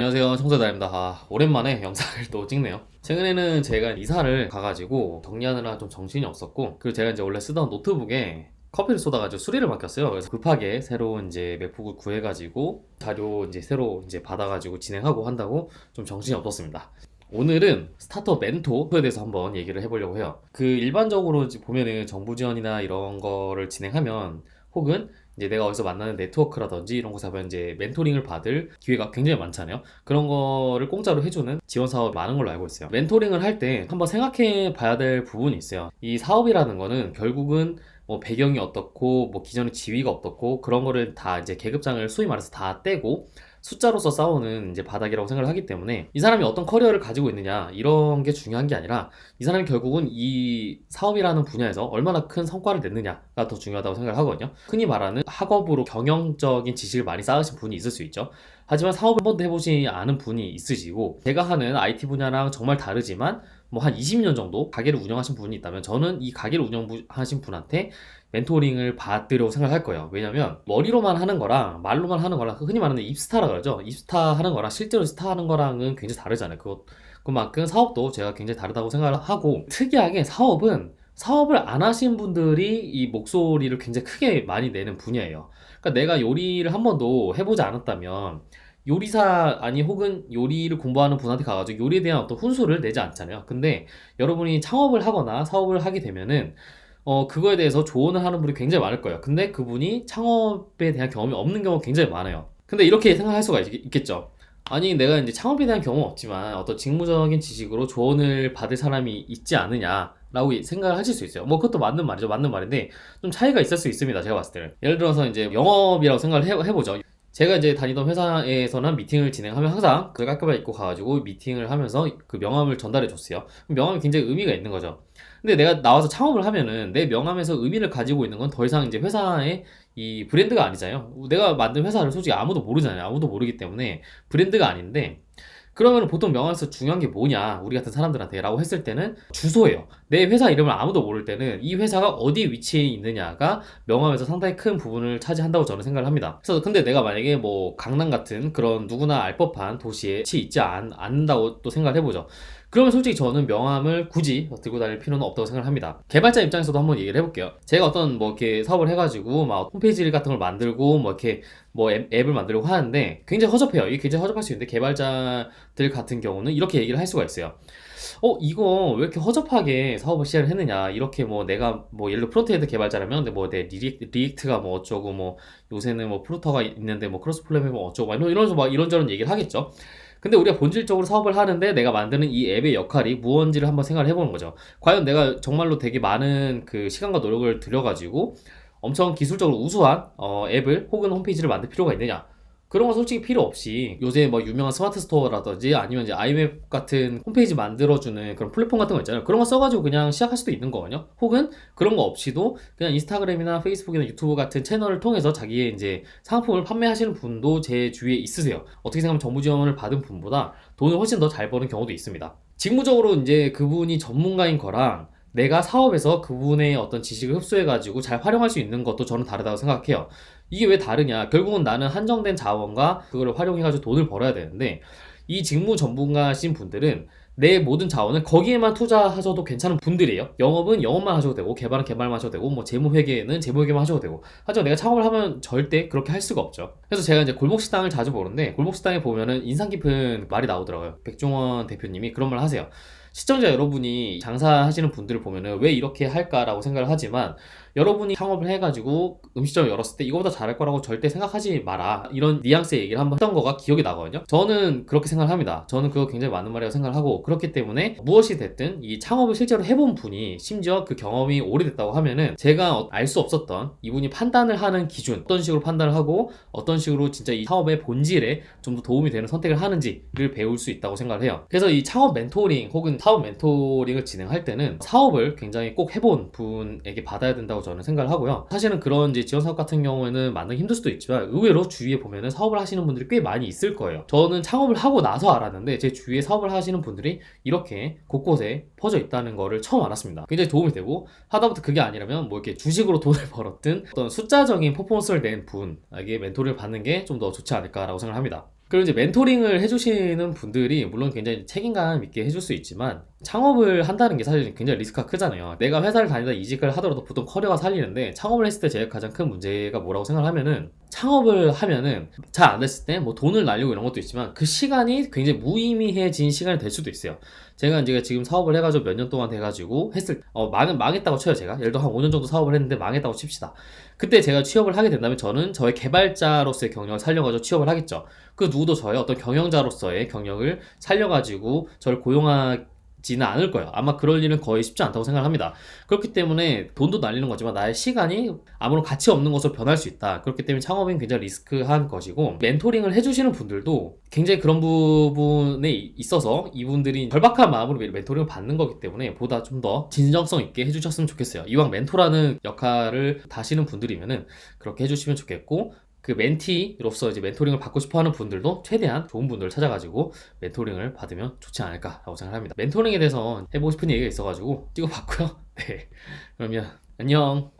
안녕하세요, 청소자입니다. 오랜만에 영상을 또 찍네요. 최근에는 제가 이사를 가가지고 정리하느라 좀 정신이 없었고, 그리고 제가 이제 원래 쓰던 노트북에 커피를 쏟아가지고 수리를 맡겼어요. 그래서 급하게 새로운 이제 맥북을 구해가지고 자료 이제 새로 이제 받아가지고 진행하고 한다고 좀 정신이 없었습니다. 오늘은 스타트업 멘토에 대해서 한번 얘기를 해보려고 해요. 일반적으로 이제 보면은 정부 지원이나 이런 거를 진행하면, 혹은 이제 내가 어디서 만나는 네트워크라든지 이런 곳에 하면 이제 멘토링을 받을 기회가 굉장히 많잖아요. 그런 거를 공짜로 해주는 지원 사업이 많은 걸로 알고 있어요. 멘토링을 할 때 한번 생각해 봐야 될 부분이 있어요. 이 사업이라는 거는 결국은 뭐 배경이 어떻고 뭐 기존의 지위가 어떻고 그런 거를 다 이제 계급장을 소위 말해서 다 떼고 숫자로서 싸우는 이제 바닥이라고 생각을 하기 때문에, 이 사람이 어떤 커리어를 가지고 있느냐 이런 게 중요한 게 아니라 이 사람이 결국은 이 사업이라는 분야에서 얼마나 큰 성과를 냈느냐가 더 중요하다고 생각을 하거든요. 흔히 말하는 학업으로 경영적인 지식을 많이 쌓으신 분이 있을 수 있죠. 하지만 사업을 한 번도 해보지 않은 분이 있으시고, 제가 하는 IT 분야랑 정말 다르지만 뭐 한 20년 정도 가게를 운영하신 분이 있다면, 저는 이 가게를 운영하신 분한테 멘토링을 받으려고 생각할 거예요. 왜냐면 머리로만 하는 거랑 말로만 하는 거랑, 흔히 말하는 입스타라 그러죠. 입스타 하는 거랑 실제로 스타 하는 거랑은 굉장히 다르잖아요. 그만큼 사업도 제가 굉장히 다르다고 생각을 하고, 특이하게 사업을 안 하신 분들이 이 목소리를 굉장히 크게 많이 내는 분야예요. 그러니까 내가 요리를 한 번도 해보지 않았다면 요리사 아니 혹은 요리를 공부하는 분한테 가가지고 요리에 대한 어떤 훈수를 내지 않잖아요. 근데 여러분이 창업을 하거나 사업을 하게 되면은 그거에 대해서 조언을 하는 분이 굉장히 많을 거예요. 근데 그분이 창업에 대한 경험이 없는 경우가 굉장히 많아요. 근데 이렇게 생각할 수가 있겠죠. 아니, 내가 이제 창업에 대한 경험은 없지만 어떤 직무적인 지식으로 조언을 받을 사람이 있지 않느냐라고 생각을 하실 수 있어요. 뭐 그것도 맞는 말이죠. 맞는 말인데 좀 차이가 있을 수 있습니다. 제가 봤을 때는. 예를 들어서 이제 영업이라고 생각을 해보죠. 제가 이제 다니던 회사에서는 미팅을 진행하면 항상 그 깔끔하게 입고 가가지고 미팅을 하면서 그 명함을 전달해 줬어요. 명함이 굉장히 의미가 있는 거죠. 근데 내가 나와서 창업을 하면은 내 명함에서 의미를 가지고 있는 건 더 이상 이제 회사의 이 브랜드가 아니잖아요. 내가 만든 회사를 솔직히 아무도 모르잖아요. 아무도 모르기 때문에 브랜드가 아닌데, 그러면 보통 명함에서 중요한 게 뭐냐, 우리 같은 사람들한테 라고 했을 때는 주소예요. 내 회사 이름을 아무도 모를 때는 이 회사가 어디 위치에 있느냐가 명함에서 상당히 큰 부분을 차지한다고 저는 생각을 합니다. 그래서 근데 내가 만약에 뭐 강남 같은 그런 누구나 알 법한 도시에 있지 않는다고 또 생각을 해보죠. 그러면 솔직히 저는 명함을 굳이 들고 다닐 필요는 없다고 생각을 합니다. 개발자 입장에서도 한번 얘기를 해볼게요. 제가 어떤 뭐 이렇게 사업을 해가지고 막 홈페이지 같은 걸 만들고 뭐 이렇게 뭐 앱을 만들려고 하는데 굉장히 허접해요. 이게 굉장히 허접할 수 있는데, 개발자들 같은 경우는 이렇게 얘기를 할 수가 있어요. 이거 왜 이렇게 허접하게 사업을 시작을 했느냐. 이렇게 뭐 내가 뭐 예를 들어 프론트엔드 개발자라면 근데 뭐 내 리액트가 뭐 어쩌고, 뭐 요새는 뭐 플루터가 있는데 뭐 크로스 플랫폼이 뭐 어쩌고 막 이러면서 막 이런저런 얘기를 하겠죠. 근데 우리가 본질적으로 사업을 하는데 내가 만드는 이 앱의 역할이 무언지를 한번 생각을 해보는 거죠. 과연 내가 정말로 되게 많은 그 시간과 노력을 들여가지고 엄청 기술적으로 우수한 앱을 혹은 홈페이지를 만들 필요가 있느냐? 그런 거 솔직히 필요 없이 요새 뭐 유명한 스마트 스토어라든지 아니면 이제 아이맵 같은 홈페이지 만들어주는 그런 플랫폼 같은 거 있잖아요. 그런 거 써가지고 그냥 시작할 수도 있는 거거든요. 혹은 그런 거 없이도 그냥 인스타그램이나 페이스북이나 유튜브 같은 채널을 통해서 자기의 이제 상품을 판매하시는 분도 제 주위에 있으세요. 어떻게 생각하면 정부 지원을 받은 분보다 돈을 훨씬 더 잘 버는 경우도 있습니다. 직무적으로 이제 그분이 전문가인 거랑 내가 사업에서 그분의 어떤 지식을 흡수해가지고 잘 활용할 수 있는 것도 저는 다르다고 생각해요. 이게 왜 다르냐? 결국은 나는 한정된 자원과 그걸 활용해가지고 돈을 벌어야 되는데, 이 직무 전문가신 분들은 내 모든 자원을 거기에만 투자하셔도 괜찮은 분들이에요. 영업은 영업만 하셔도 되고, 개발은 개발만 하셔도 되고, 뭐 재무회계는 재무회계만 하셔도 되고. 하지만 내가 창업을 하면 절대 그렇게 할 수가 없죠. 그래서 제가 이제 골목식당을 자주 보는데, 골목식당에 보면은 인상 깊은 말이 나오더라고요. 백종원 대표님이 그런 말 하세요. 시청자 여러분이 장사하시는 분들을 보면은 왜 이렇게 할까라고 생각을 하지만, 여러분이 창업을 해가지고 음식점을 열었을 때 이거보다 잘할 거라고 절대 생각하지 마라, 이런 뉘앙스의 얘기를 한번 했던 거가 기억이 나거든요. 저는 그렇게 생각을 합니다. 저는 그거 굉장히 맞는 말이라고 생각을 하고, 그렇기 때문에 무엇이 됐든 이 창업을 실제로 해본 분이, 심지어 그 경험이 오래됐다고 하면은 제가 알 수 없었던 이분이 판단을 하는 기준, 어떤 식으로 판단을 하고 어떤 식으로 진짜 이 사업의 본질에 좀 더 도움이 되는 선택을 하는지를 배울 수 있다고 생각을 해요. 그래서 이 창업 멘토링 혹은 사업 멘토링을 진행할 때는 사업을 굉장히 꼭 해본 분에게 받아야 된다고 저는 생각을 하고요. 사실은 그런 이제 지원 사업 같은 경우에는 만나기 힘들 수도 있지만, 의외로 주위에 보면은 사업을 하시는 분들이 꽤 많이 있을 거예요. 저는 창업을 하고 나서 알았는데 제 주위에 사업을 하시는 분들이 이렇게 곳곳에 퍼져 있다는 거를 처음 알았습니다. 굉장히 도움이 되고, 하다못해 그게 아니라면 뭐 이렇게 주식으로 돈을 벌었든 어떤 숫자적인 퍼포먼스를 낸 분에게 멘토링을 받는 게 좀 더 좋지 않을까라고 생각을 합니다. 그리고 이제 멘토링을 해주시는 분들이 물론 굉장히 책임감 있게 해줄 수 있지만 창업을 한다는 게 사실 굉장히 리스크가 크잖아요. 내가 회사를 다니다 이직을 하더라도 보통 커리어가 살리는데 창업을 했을 때 제일 가장 큰 문제가 뭐라고 생각하면은 창업을 하면은 잘 안 됐을 때 뭐 돈을 날리고 이런 것도 있지만 그 시간이 굉장히 무의미해진 시간이 될 수도 있어요. 제가 이제 지금 사업을 해가지고 몇 년 동안 돼가지고 망했다고 쳐요. 제가 예를 들어 한 5년 정도 사업을 했는데 망했다고 칩시다. 그때 제가 취업을 하게 된다면 저는 저의 개발자로서의 경력을 살려가지고 취업을 하겠죠. 그 누구도 저의 어떤 경영자로서의 경력을 살려가지고 저를 고용하지는 않을 거예요. 아마 그럴 일은 거의 쉽지 않다고 생각을 합니다. 그렇기 때문에 돈도 날리는 거지만 나의 시간이 아무런 가치 없는 것으로 변할 수 있다. 그렇기 때문에 창업은 굉장히 리스크한 것이고, 멘토링을 해주시는 분들도 굉장히 그런 부분에 있어서 이분들이 절박한 마음으로 멘토링을 받는 거기 때문에 보다 좀 더 진정성 있게 해주셨으면 좋겠어요. 이왕 멘토라는 역할을 다시는 분들이면은 그렇게 해주시면 좋겠고, 그 멘티로서 이제 멘토링을 받고 싶어 하는 분들도 최대한 좋은 분들을 찾아가지고 멘토링을 받으면 좋지 않을까라고 생각합니다. 멘토링에 대해서 해보고 싶은 얘기가 있어가지고 찍어봤고요. 네. 그러면 안녕.